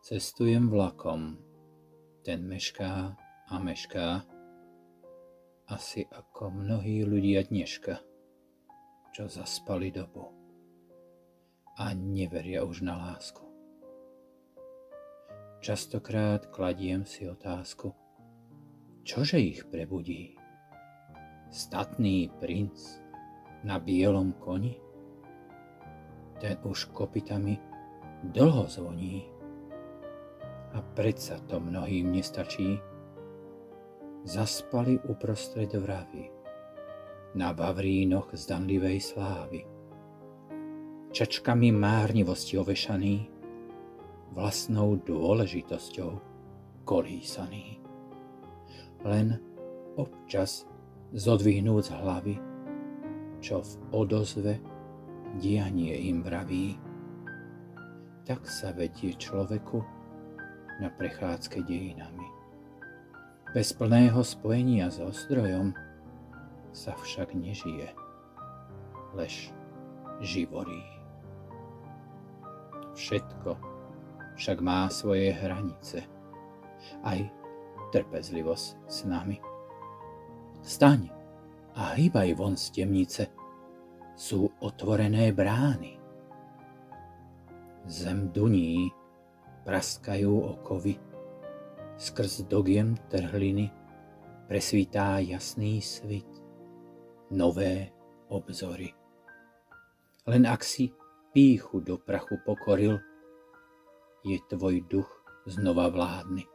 Cestujem vlakom, ten mešká a mešká, asi ako mnohí ľudia dneška, čo zaspali dobu a neveria už na lásku. Častokrát kladiem si otázku, čože ich prebudí? Statný princ na bielom koni? Ten už kopytami dlho zvoní. A predsa to mnohým nestačí. Zaspali uprostred vravy, na vavrínoch zdanlivej slávy. Čačkami márnivosti ovešaný, vlastnou dôležitosťou kolísaný. Len občas zodvihnúc hlavy, čo v odozve dianie im vraví. Tak sa vedie človeku na prechádzke dejinami. Bez plného spojenia so zdrojom sa však nežije, lež živorí. Všetko však má svoje hranice, aj trpezlivosť s nami. Staň a hýbaj von z temnice, sú otvorené brány. Zem duní, praskajú okovy, skrz dogiem trhliny presvítá jasný svit, nové obzory. Len ak si pýchu do prachu pokoril, je tvoj duch znova vládny.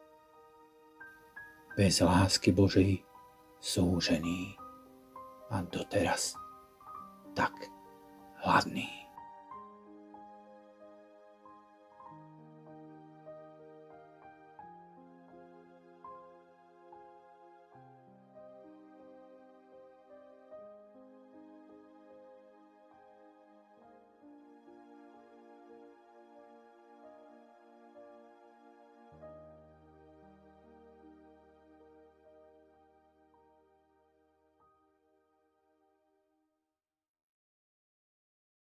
Bez lásky Božej súžený a doteraz tak hladný.